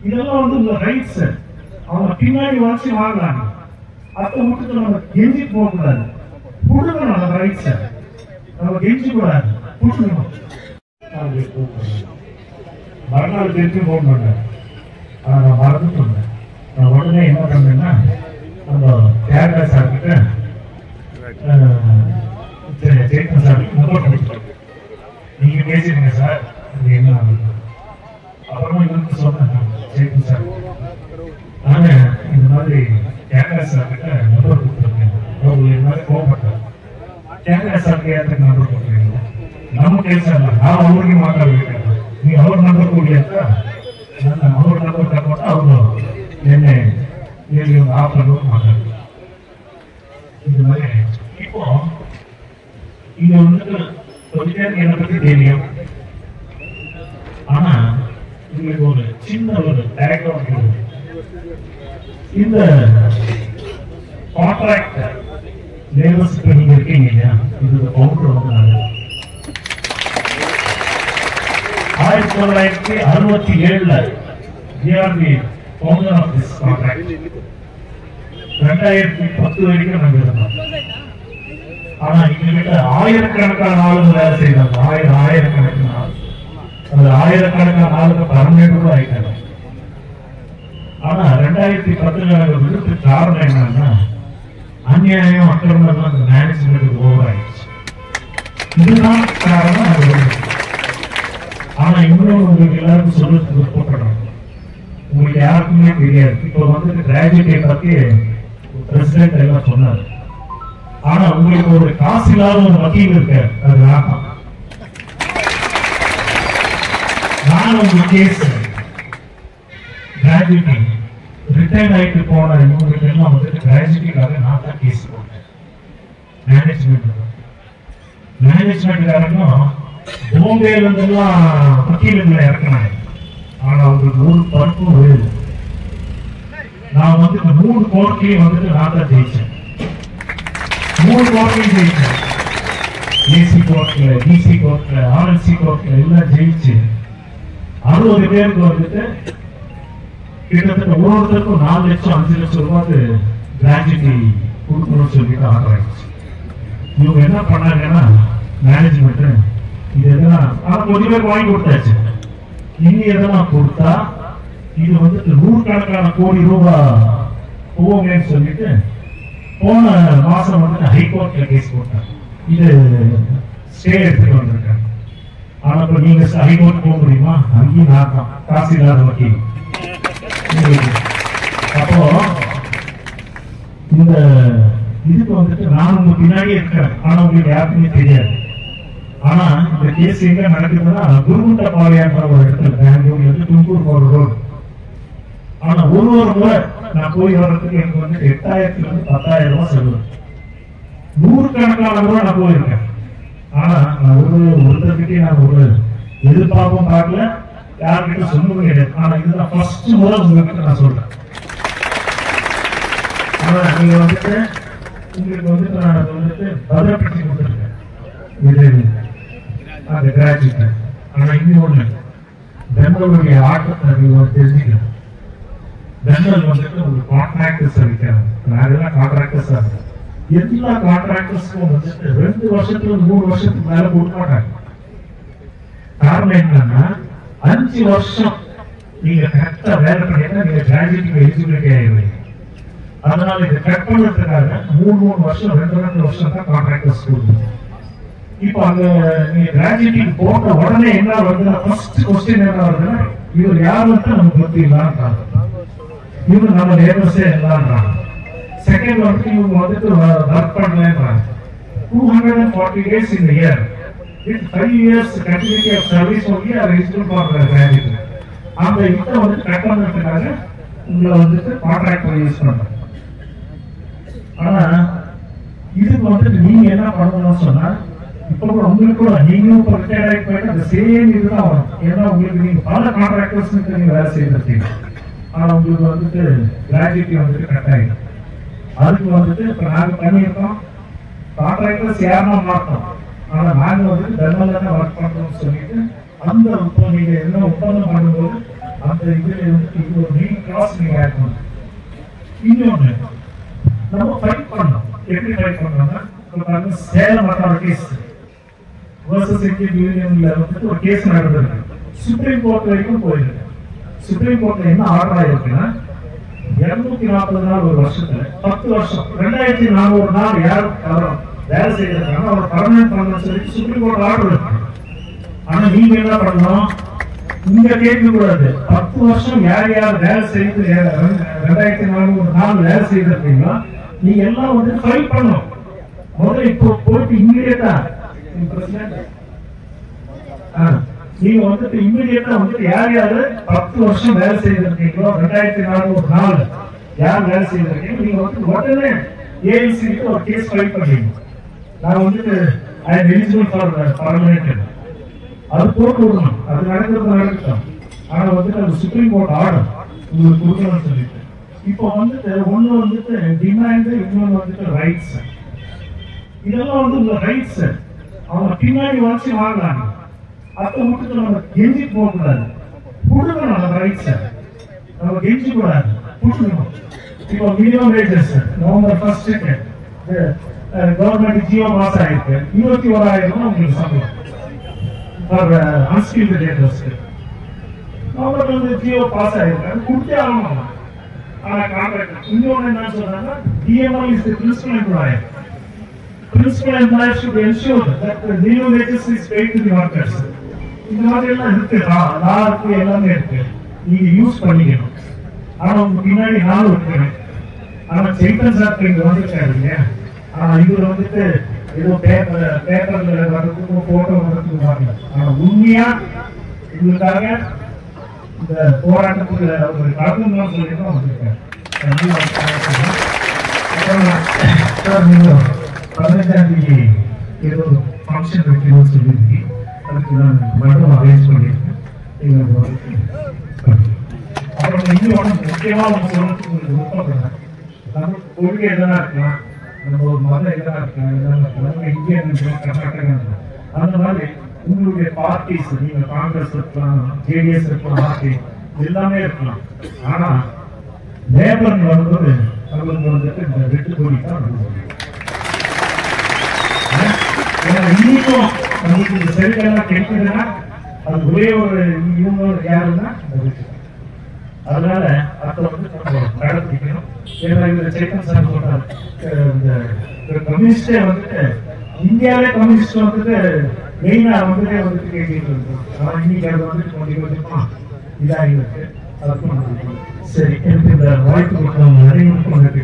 இதெல்லாம் வந்து உங்க ரைட்ஸ். அவங்க பின்னாடி வச்சு வாங்கலாங்க. அதை விட்டுட்டு நம்ம கெஞ்சி போகக்கூடாது. கொடுக்கணும் அந்த ரைட்ஸை. நம்ம கெஞ்சி கூடாது, கொடுக்கணும். மறுநாள் திருப்பி போன் பண்ணேன். நான் மறந்துட்டு வந்தேன். நான் உடனே என்ன பண்ணேன்னா நம்ம தியாகராஜ சார் கிட்ட ஜெயந்தன் சார் நம்பர் கொடுத்துருக்கேன். நீங்க பேசிருங்க சார், அது என்ன அப்புறமா இவருக்கு சொன்னேன். ஜெயந்தன் சார் நானு இந்த மாதிரி தியாகராஜ சார் கிட்ட நம்பர் கொடுத்துருக்கேன். அவர் இந்த மாதிரி கோவப்பட்டார். தியாகராஜ சாருக்கு ஏற்றுக்கு நம்பர் கொடுத்துருக்கீங்க. நம்ம பேசல, நான் அவருக்கு மாட்டாங்க. நீ அவர் நம்பர் கூடியதா அவர் நம்பர் போட்டா அவங்க என்ன ஆஃப் பண்ணவும் மாட்டாங்க. இந்த மாதிரி இப்போ இங்க வந்துட்டு கொஞ்ச பேருக்கு என்னை பத்தி தெரியும். ஆனா உங்களுக்கு ஒரு சின்ன ஒரு பேக்ரவுண்ட். இந்த கான்ட்ராக்ட் லேபர்ஸ் நீங்க இருக்கீங்க இல்லையா, இது கவுண்டர் வந்து 1967 we are the founder of this contract. 2010 வரைக்கும் நாங்க இருந்தோம். ஆனா இங்கிட்ட ஆயிரக்கணக்கான ஆளுங்க வேலை செய்யறாங்க. ஆயிரக்கணக்கான ஆள், அந்த ஆயிரக்கணக்கான ஆளுங்க பர்மனெண்ட் கூட ஆயிட்டாங்க. ஆனா 2010 விடுத்து காரணம் என்னன்னா அநியாயம் அக்கிரமம் அந்த மேனேஜ்மெண்ட் ஓவர் ஆயிடுச்சு. இதுதான் காரணம். ஆனா இன்னும் உங்களுக்கு எல்லாருக்கும் சொல்றதுக்கு விருப்பப்படுறோம். உங்களுக்கு யாருக்குமே தெரியாது. இப்ப வந்து கிராஜுவேட்டை பத்தி பிரசிடென்ட் எல்லாம் சொன்னாரு. ஆனா உங்களுக்கு ஒரு காசு இல்லாத ஒரு வக்கீல் இருக்கு, அது நான் உங்க கேஸ் கிராஜுவேட்டி ரிட்டையர்ட் ஆயிட்டு போன இவங்களுக்கு எல்லாம் வந்து கிராஜுவேட்டிக்காக நான் தான் கேஸ் போட்டேன். மேனேஜ்மெண்ட்காரங்களும் பாம்பேல இருந்தெல்லாம் வக்கீல்களை இறக்கினாங்க. ஆனா அவங்களுக்கு ஒரு பருப்பும் வேறு. நான் வந்து இந்த 3 கோர்ட்லயும் வந்துட்டு நான் தான் ஜெயிச்சேன். 3 கோர்ட்லயும் ஜெயிச்சேன். ஏசி கோர்ட்ல, டிசி கோர்ட்ல, ஆர்எல்சி கோர்ட்ல எல்லாம் ஜெயிச்சு 60 பேருக்கு வந்துட்டு கிட்டத்தட்ட ஒவ்வொருத்தருக்கும் 4 லட்சம் 5 லட்சம் ரூபாய்க்கு கிராஜுவிட்டி கொடுக்கணும்னு சொல்லிட்டு ஆர்டர் ஆயிடுச்சு. இவங்க என்ன பண்ணாங்கன்னா மேனேஜ்மெண்ட் இது எதெல்லாம் கொஞ்சம் பேருக்கு வாங்கி கொடுத்தாச்சு. இனி எதெல்லாம் கொடுத்தா இது வந்துட்டு 100 கோடி ரூபாய் போவேன்னு சொல்லிட்டு போன மாசம் வந்துட்டு ஹைகோர்ட்ல கேஸ் போட்டாங்க. இது ஸ்டே எடுத்துட்டு வந்திருக்காங்க. ஆனா இப்ப நீங்க ஹைகோர்ட் போக முடியுமா? அங்கேயும் நான் தான் காசு இல்லாத வக்கீல். அப்போ இந்த இதுக்கு வந்துட்டு நான் உங்க பின்னாடி இருக்கிறேன். ஆனா உங்களுக்கு யாருக்குமே தெரியாது. ஆனா இந்த கேஸ் எங்க நடக்குதுன்னா குருகுண்ட பாளையன்ற ஒரு இடத்துல, பெங்களூர்ல இருந்து தும்பூர் போற ரோடு. ஆனா ஒரு முறை நான் போய் வர்றதுக்கு எனக்கு வந்து 8000 இருந்து 10,000 ரூபாய் செலவு. 100 கணக்கான ரூபாய் நான் போயிருக்கேன். ஆனா நான் ஒருத்தர்கிட்டே நான் ஒரு எதிர்பார்ப்பும் பார்க்கல, யாருக்கிட்ட சொல்லவும் கிடையாது. ஆனா இதுதான் ஃபர்ஸ்ட் முறை உங்ககிட்ட நான் சொல்றேன். ஆனா நீங்க வந்துட்டு உங்களுக்கு வந்துட்டு நான் வந்துட்டு பத்திரப்படுத்தி கொடுத்துருக்கேன். இது அந்த கிராஜுவேட். ஆனா இன்னொன்னு பெங்களூருடைய ஆட்டத்தை நீங்க தெரிஞ்சுக்கணும். பெங்களூர் வந்துட்டு ஒரு கான்ட்ராக்டர்ஸ் இருக்காங்க. அதெல்லாம் கான்ட்ராக்டர்ஸா இருக்கு. எல்லா கான்ட்ராக்டர்ஸ்க்கும் வந்துட்டு 2 வருஷத்துல 3 வருஷத்துக்கு மேல கொடுக்க மாட்டாங்க. காரணம் என்னன்னா 5 வருஷம் நீங்க கரெக்டா வேலை பண்ணிட்டா நீங்க கிராஜுவேட்டுக்கு எலிஜிபிலிட்டி ஆயிடுவீங்க. அதனால இதை கட் பண்றதுக்காக 3 வருஷம் 2 வருஷம் தான் கான்ட்ராக்டர்ஸ் கொடுக்கணும். இப்ப அங்க நீங்க கிராஜுவேட்டுக்கு போட்ட உடனே என்ன வருதுன்னா ஃபர்ஸ்ட் கொஸ்டின் என்ன வருதுன்னா இவர் யார் வந்து நமக்கு பத்தி இல்லான்றாங்க, இவங்க நம்ம லேபர்ஸே இல்லான்றாங்க. செகண்ட் வந்து இவங்க வந்துட்டு work பண்ணலன்றாங்க. 240 days in the year. With 5 years continuity of service only are eligible for graduate. அந்த இதை வந்து கட் பண்றதுக்காக உங்களை வந்துட்டு கான்ட்ராக்ட் யூஸ் பண்றாங்க. ஆனா இதுக்கு வந்துட்டு நீங்க என்ன பண்ணணும்னு சொன்னா இப்ப கூட உங்களுக்கு கூட நீங்களும் இப்போ ரிட்டையர்ட் ஆகி போயிட்டு அந்த சேம் இதுதான் வரும். ஏன்னா உங்களுக்கு நீங்க பல கான்ட்ராக்டர்ஸ் நீங்க வேலை செய்யறீங்க. ஆனா உங்களுக்கு வந்துட்டு கிராஜுவிட்டி வந்துட்டு கட் ஆகிடும். அதுக்கு வந்துட்டு இப்ப நாங்க பண்ணியிருக்கோம், கான்ட்ராக்டர்ஸ் யாருன்னா மாட்டோம். ஆனா நாங்க வந்துட்டு பெர்மனண்டா ஒர்க் பண்றோம்னு சொல்லிட்டு அந்த இப்போ நீங்க என்ன ஒப்பந்தம் பண்ணும்போது அந்த இதுல வந்து இது ஒரு மெயின் கிளாஸ் நீங்க ஆட் பண்ணணும். இன்னொன்னு நம்ம ஃபைட் பண்ணோம். எப்படி ஃபைட் பண்ணோம்னா சேலம் அத்தாரிட்டிஸ் வர்சஸ் இந்தியன் யூனியன்ல வந்து ஒரு கேஸ் நடந்திருக்கு. சுப்ரீம் கோர்ட் வரைக்கும் போயிருக்கு. சுப்ரீம் கோர்ட்ல என்ன ஆர்டர் ஆயிருக்குன்னா 240 நாள் ஒரு வருஷத்துல 10 வருஷம் 2400 நாள் யார் வேலை செய்யறாங்க அவர் பர்மனன்ட் பண்ண சொல்லி சுப்ரீம் கோர்ட் ஆர்டர் இருக்கு. ஆனா நீங்க என்ன பண்ணணும், இங்க கேட்க கூடாது. 10 வருஷம் யார் யார் வேலை செய்து 2400 நாள் வேலை செய்திருக்கீங்களோ நீங்க எல்லாம் வந்து ஃபைல் பண்ணணும். முதல்ல இப்போ போயிட்டு இம்மீடியட்டா நீங்க வந்துட்டு இம்மீடியட்டா வந்துட்டு யார் யாரு 10 வருஷம் வேலை செய்திருக்கீங்களோ 2400 நாள் யார் வேலை செய்திருக்கீங்க நீங்க வந்து உடனே ஏஐசிக்கு ஒரு கேஸ் ஃபைல் பண்ணீங்க. நான் வந்துட்டு I am eligible for permanent அது போட்டு விடணும். அது நடக்கட்டும். ஆனா வந்துட்டு அது சுப்ரீம் கோர்ட் ஆர்டர் உங்களுக்கு கொடுக்கணும்னு சொல்லிட்டு இப்போ வந்துட்டு ஒண்ணு வந்துட்டு டிமாண்ட், இன்னொன்னு வந்துட்டு ரைட்ஸ். இதெல்லாம் வந்து உங்க ரைட்ஸ். அவங்க பின்னாடி வச்சு வாங்கலாம். அதை விட்டுட்டு நம்ம கெஞ்சி போகக்கூடாது. கொடுக்கணும் நம்ம ரைட்ஸ். நம்ம கெஞ்சி கூடாது, கொடுக்கணும். இப்போ minimum wages November 1 government Jio மாசம் ஆயிருக்கு. 21,000 உங்களுக்கு சம்பளம் ஃபார் அன்ஸ்கில்டு லேபர்ஸ்க்கு. நவம்பர் வந்து ஜியோ பாஸ் ஆயிருக்கு, கொடுத்தே ஆகணும். ஆனா கான்ட்ராக்ட் இன்னொன்னு என்ன சொல்றாங்க, DML is the principal employer. Principal employer should ensure that the minimum wages is paid to the workers. இந்த மாதிரி எல்லாம் இருக்கு, லா இருக்கு, எல்லாமே இருக்கு. நீங்க யூஸ் பண்ணிக்கணும். ஆனா உங்க பின்னாடி நாள் இருக்கு. ஆனா சைத்தன் சார் இங்க வந்துருக்காரு இல்லையா, ஆனா இவர் வந்துட்டு ஏதோ பேப்பர்ல வர்றதுக்கு போட்டோ வர்றதுக்கு வரல. ஆனா உண்மையா இதுக்காக இந்த போராட்டத்துக்கு ஒரு கலந்துதான் சொல்லிதான் வந்திருக்காரு. நீங்க 15ஆம் தேதி ஏதோ ஃபங்க்ஷன் வைக்கணும்னு சொல்லியிருக்கீங்க. அதுக்கு நான் மண்டபம் அரேஞ்ச் பண்ணியிருக்கேன். அப்புறம் இன்னொரு முக்கியமாக சொல்றதுக்கு விருப்பப்படுறேன். நம்ம கொள்கை எதனா இருக்கலாம், நம்ம ஒரு மதம் எதனா இருக்கலாம், இந்தியன் கர்நாடகா அந்த மாதிரி உங்களுடைய பார்ட்டிஸ், நீங்க காங்கிரஸ் இருக்கலாம், ஜேடிஎஸ் இருக்கலாம், பார்ட்டி எல்லாமே இருக்கலாம். ஆனா லேபர் வரும்போது அவங்களுக்கு வந்துட்டு இந்த வெட்டு கோடி தான் இன்னைக்கும் நமக்கு இந்த செல்கெல்லாம் கிடைக்குதுன்னா அது ஒரே ஒரு இவங்க யாருன்னா அதனால அதை வந்து நம்ம கடைபிடிக்கணும். ஏன்னா இந்த சேத்தன் சார் சொல்றாரு, இந்த கம்யூனிஸ்டே வந்துட்டு இந்தியாவிலே கம்யூனிஸ்ட் வந்துட்டு மெயினா வந்துட்டே வந்துட்டு கேட்டுட்டு இருக்கோம். ஆனா இன்னைக்கு அது வந்துட்டு கொஞ்சம் கொஞ்சமா இதாக இருக்கு. அதுக்கும் சரி, எனக்கு இந்த வாய்ப்பு நிறைய நன்றி.